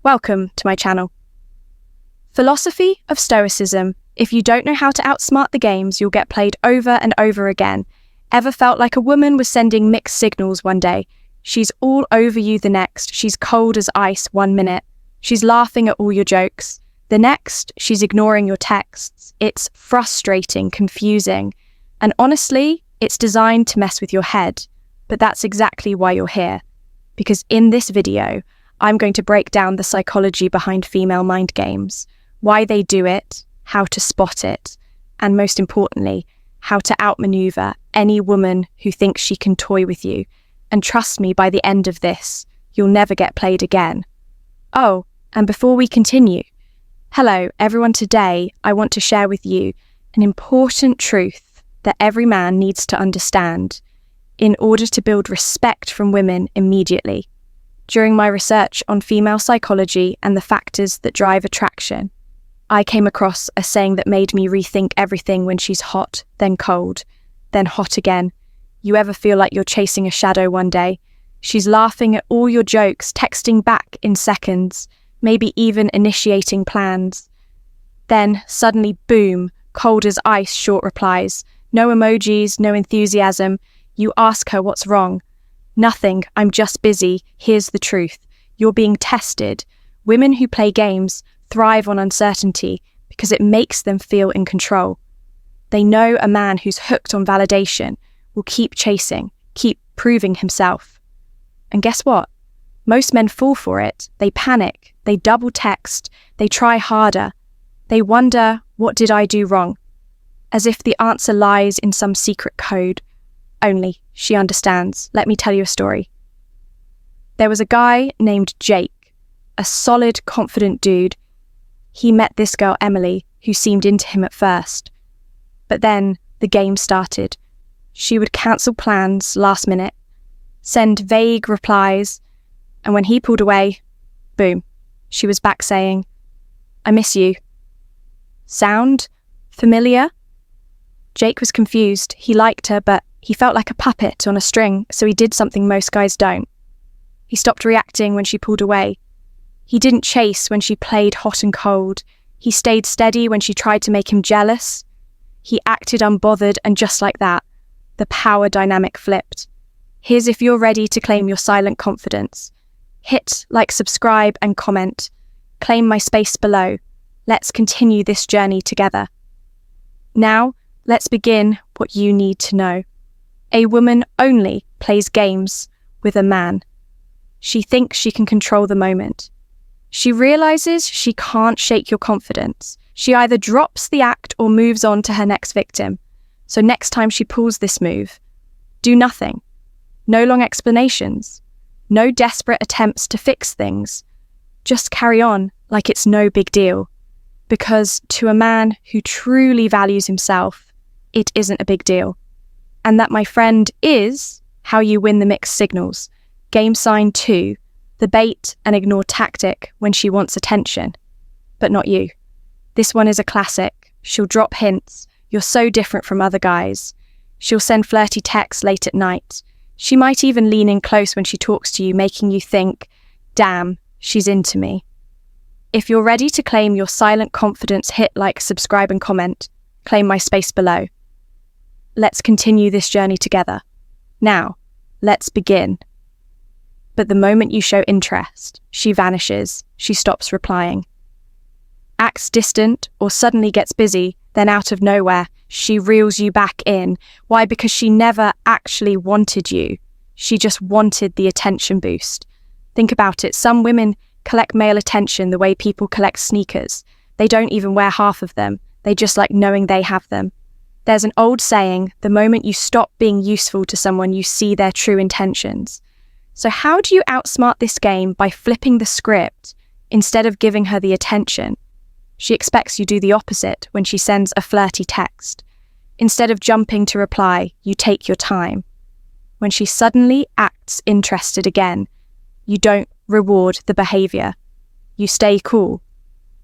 Welcome to my channel. Philosophy of Stoicism. If you don't know how to outsmart the games, you'll get played over and over again. Ever felt like a woman was sending mixed signals one day? She's all over you the next. She's cold as ice 1 minute. She's laughing at all your jokes. The next, she's ignoring your texts. It's frustrating, confusing, and honestly, it's designed to mess with your head. But that's exactly why you're here. Because in this video, I'm going to break down the psychology behind female mind games, why they do it, how to spot it, and most importantly, how to outmaneuver any woman who thinks she can toy with you. And trust me, by the end of this, you'll never get played again. Oh, and before we continue, hello everyone. Today, I want to share with you an important truth that every man needs to understand in order to build respect from women immediately. During my research on female psychology and the factors that drive attraction, I came across a saying that made me rethink everything. When she's hot, then cold, then hot again. You ever feel like you're chasing a shadow one day? She's laughing at all your jokes, texting back in seconds, maybe even initiating plans. Then, suddenly, boom, cold as ice, short replies. No emojis, no enthusiasm. You ask her what's wrong. Nothing, I'm just busy. Here's the truth. You're being tested. Women who play games thrive on uncertainty because it makes them feel in control. They know a man who's hooked on validation will keep chasing, keep proving himself. And guess what? Most men fall for it. They panic, they double text, they try harder. They wonder, what did I do wrong? As if the answer lies in some secret code. Only she understands. Let me tell you a story. There was a guy named Jake, a solid, confident dude. He met this girl, Emily, who seemed into him at first. But then the game started. She would cancel plans last minute, send vague replies, and when he pulled away, boom, she was back saying, I miss you. Sound familiar? Jake was confused. He liked her, but he felt like a puppet on a string, so he did something most guys don't. He stopped reacting when she pulled away. He didn't chase when she played hot and cold. He stayed steady when she tried to make him jealous. He acted unbothered, and just like that, the power dynamic flipped. Here's if you're ready to claim your silent confidence. Hit like, subscribe, and comment. Claim my space below. Let's continue this journey together. Now, let's begin what you need to know. A woman only plays games with a man. She thinks she can control the moment. She realizes she can't shake your confidence. She either drops the act or moves on to her next victim. So next time she pulls this move, do nothing. No long explanations. No desperate attempts to fix things. Just carry on like it's no big deal. Because to a man who truly values himself, it isn't a big deal. And that, my friend, is how you win the mixed signals. Game sign 2, the bait and ignore tactic when she wants attention. But not you. This one is a classic. She'll drop hints. You're so different from other guys. She'll send flirty texts late at night. She might even lean in close when she talks to you, making you think, damn, she's into me. If you're ready to claim your silent confidence, hit like, subscribe, and comment. Claim my space below. Let's continue this journey together. Now, let's begin. But the moment you show interest, she vanishes. She stops replying. Acts distant or suddenly gets busy, then out of nowhere, she reels you back in. Why? Because she never actually wanted you. She just wanted the attention boost. Think about it. Some women collect male attention the way people collect sneakers. They don't even wear half of them. They just like knowing they have them. There's an old saying, the moment you stop being useful to someone, you see their true intentions. So how do you outsmart this game? By flipping the script. Instead of giving her the attention, she expects you do the opposite when she sends a flirty text. Instead of jumping to reply, you take your time. When she suddenly acts interested again, you don't reward the behavior. You stay cool.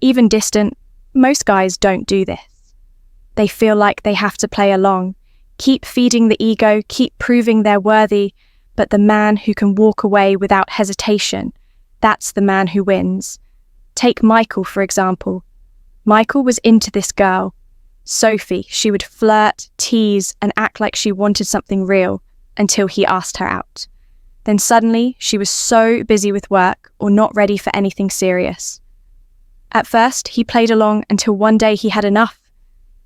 Even distant, most guys don't do this. They feel like they have to play along, keep feeding the ego, keep proving they're worthy, but the man who can walk away without hesitation, that's the man who wins. Take Michael, for example. Michael was into this girl, Sophie. She would flirt, tease, and act like she wanted something real until he asked her out. Then suddenly, she was so busy with work or not ready for anything serious. At first, he played along until one day he had enough.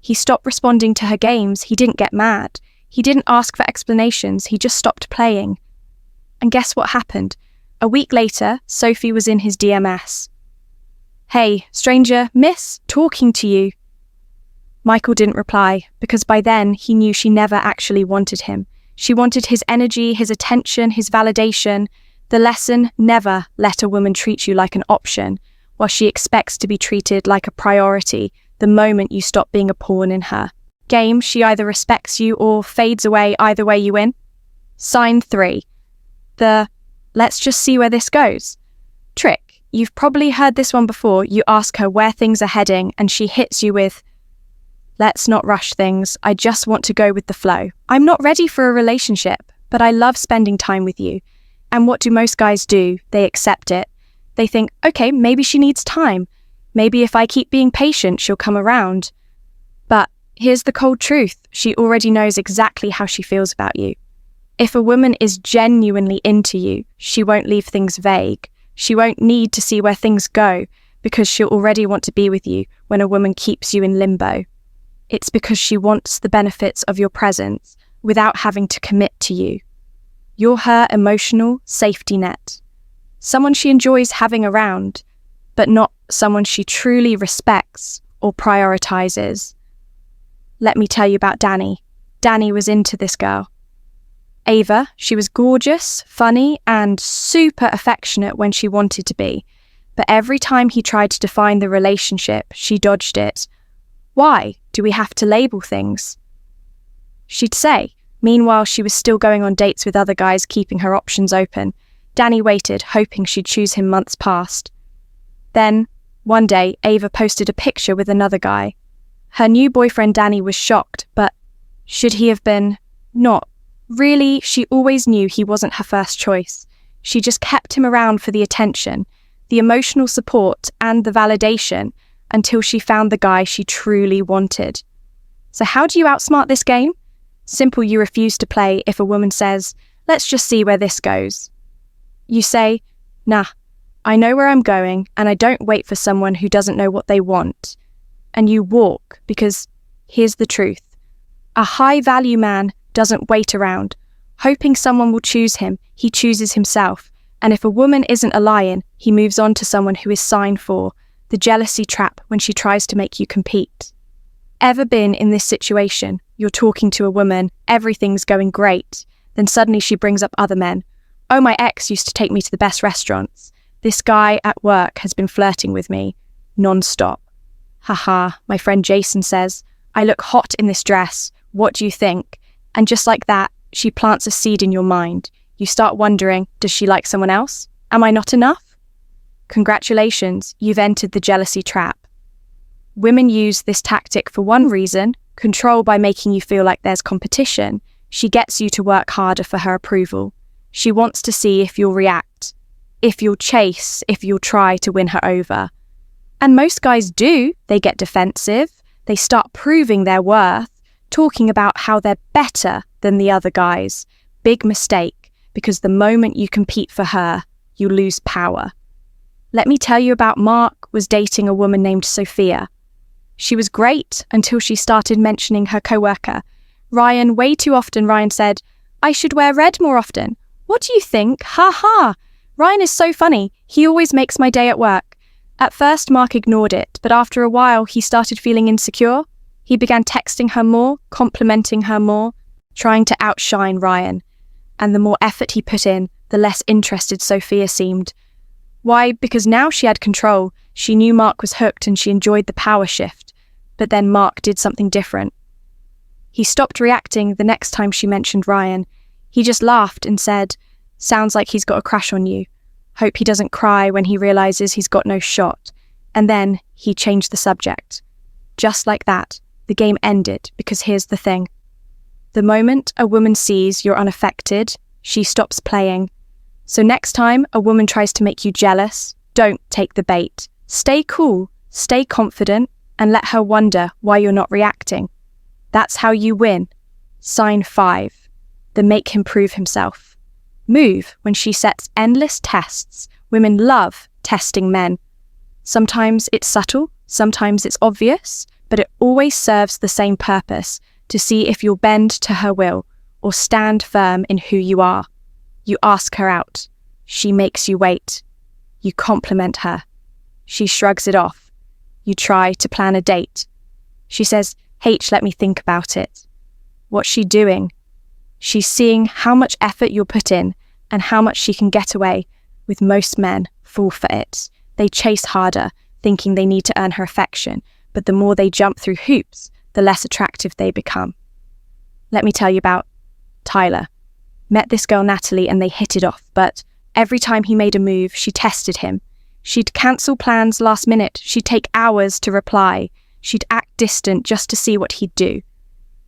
He stopped responding to her games. He didn't get mad. He didn't ask for explanations. He just stopped playing. And guess what happened? A week later, Sophie was in his DMS. "Hey, stranger, miss, talking to you." Michael didn't reply, because by then he knew she never actually wanted him. She wanted his energy, his attention, his validation. The lesson: never let a woman treat you like an option, while she expects to be treated like a priority the moment you stop being a pawn in her game. She either respects you or fades away. Either way, you win. Sign 3. The "let's just see where this goes" trick. You've probably heard this one before. You ask her where things are heading and she hits you with, "Let's not rush things. I just want to go with the flow. I'm not ready for a relationship, but I love spending time with you." And what do most guys do? They accept it. They think, okay, maybe she needs time. Maybe if I keep being patient, she'll come around. But here's the cold truth. She already knows exactly how she feels about you. If a woman is genuinely into you, she won't leave things vague. She won't need to see where things go because she'll already want to be with you when a woman keeps you in limbo. It's because she wants the benefits of your presence without having to commit to you. You're her emotional safety net. Someone she enjoys having around, but not someone she truly respects or prioritizes. Let me tell you about Danny. Danny was into this girl. Ava, she was gorgeous, funny, and super affectionate when she wanted to be. But every time he tried to define the relationship, she dodged it. "Why do we have to label things?" she'd say. Meanwhile, she was still going on dates with other guys, keeping her options open. Danny waited, hoping she'd choose him months past. Then, one day, Ava posted a picture with another guy. Her new boyfriend Danny was shocked, but should he have been? Not really. She always knew he wasn't her first choice. She just kept him around for the attention, the emotional support, and the validation until she found the guy she truly wanted. So how do you outsmart this game? Simple. You refuse to play if a woman says, "Let's just see where this goes." You say, "Nah, I know where I'm going, and I don't wait for someone who doesn't know what they want." And you walk, because here's the truth. A high-value man doesn't wait around, hoping someone will choose him. He chooses himself. And if a woman isn't a lion, he moves on to someone who is signed for. The jealousy trap when she tries to make you compete. Ever been in this situation? You're talking to a woman, everything's going great. Then suddenly she brings up other men. "Oh, my ex used to take me to the best restaurants. This guy at work has been flirting with me non-stop. Haha, my friend Jason says, I look hot in this dress. What do you think?" And just like that, she plants a seed in your mind. You start wondering, does she like someone else? Am I not enough? Congratulations, you've entered the jealousy trap. Women use this tactic for one reason: control by making you feel like there's competition. She gets you to work harder for her approval. She wants to see if you'll react, if you'll chase, if you'll try to win her over. And most guys do. They get defensive. They start proving their worth, talking about how they're better than the other guys. Big mistake, because the moment you compete for her, you lose power. Let me tell you about Mark was dating a woman named Sophia. She was great until she started mentioning her coworker, Ryan. Way too often, Ryan said, "I should wear red more often. What do you think? Ha ha. Ryan is so funny. He always makes my day at work." At first, Mark ignored it, but after a while, he started feeling insecure. He began texting her more, complimenting her more, trying to outshine Ryan. And the more effort he put in, the less interested Sophia seemed. Why? Because now she had control. She knew Mark was hooked and she enjoyed the power shift. But then Mark did something different. He stopped reacting the next time she mentioned Ryan. He just laughed and said, "Sounds like he's got a crush on you. Hope he doesn't cry when he realizes he's got no shot." And then he changed the subject. Just like that, the game ended, because here's the thing. The moment a woman sees you're unaffected, she stops playing. So next time a woman tries to make you jealous, don't take the bait. Stay cool, stay confident, and let her wonder why you're not reacting. That's how you win. Sign 5. Then make him prove himself. Move when she sets endless tests. Women love testing men. Sometimes it's subtle, sometimes it's obvious, but it always serves the same purpose, to see if you'll bend to her will or stand firm in who you are. You ask her out. She makes you wait. You compliment her. She shrugs it off. You try to plan a date. She says, "H, let me think about it." What's she doing? She's seeing how much effort you'll put in and how much she can get away with. Most men fall for it. They chase harder, thinking they need to earn her affection, but the more they jump through hoops, the less attractive they become. Let me tell you about Tyler. Met this girl Natalie and they hit it off, but every time he made a move, she tested him. She'd cancel plans last minute. She'd take hours to reply. She'd act distant just to see what he'd do.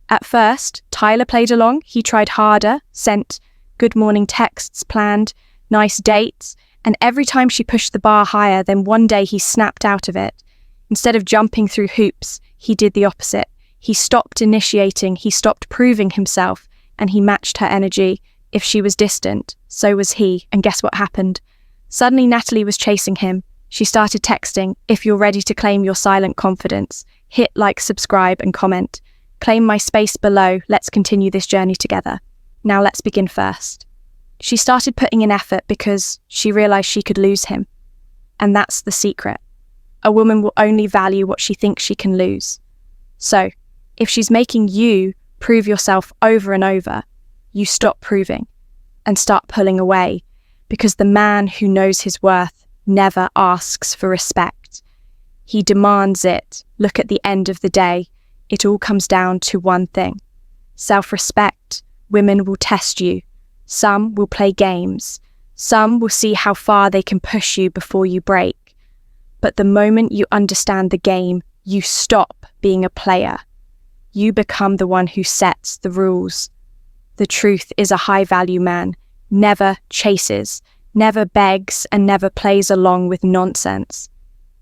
At first, Tyler played along. He tried harder, sent good morning texts, planned nice dates, and every time she pushed the bar higher, then one day he snapped out of it. Instead of jumping through hoops, he did the opposite. He stopped initiating, he stopped proving himself, and he matched her energy. If she was distant, so was he, and guess what happened? Suddenly Natalie was chasing him. She started texting, "If you're ready to claim your silent confidence, hit like, subscribe, and comment. Claim my space below. Let's continue this journey together. Now let's begin first." She started putting in effort because she realized she could lose him. And that's the secret. A woman will only value what she thinks she can lose. So, if she's making you prove yourself over and over, you stop proving and start pulling away, because the man who knows his worth never asks for respect. He demands it. Look, at the end of the day, it all comes down to one thing: self-respect. Women will test you. Some will play games. Some will see how far they can push you before you break. But the moment you understand the game, you stop being a player. You become the one who sets the rules. The truth is, a high-value man never chases, never begs, and never plays along with nonsense.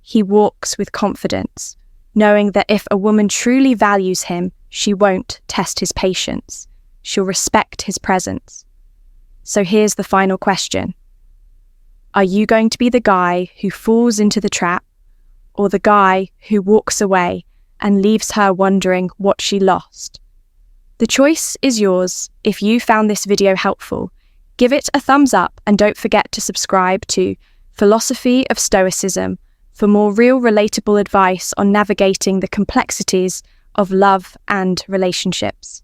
He walks with confidence, knowing that if a woman truly values him, she won't test his patience. She'll respect his presence. So here's the final question. Are you going to be the guy who falls into the trap, or the guy who walks away and leaves her wondering what she lost? The choice is yours. If you found this video helpful, give it a thumbs up and don't forget to subscribe to Philosophy of Stoicism for more real, relatable advice on navigating the complexities of love and relationships.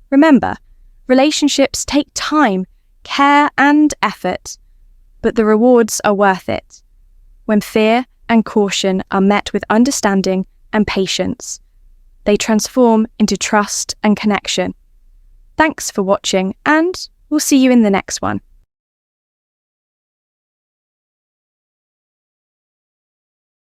Remember, relationships take time, care, and effort, but the rewards are worth it when fear and caution are met with understanding and patience. They transform into trust and connection. Thanks for watching, and we'll see you in the next one.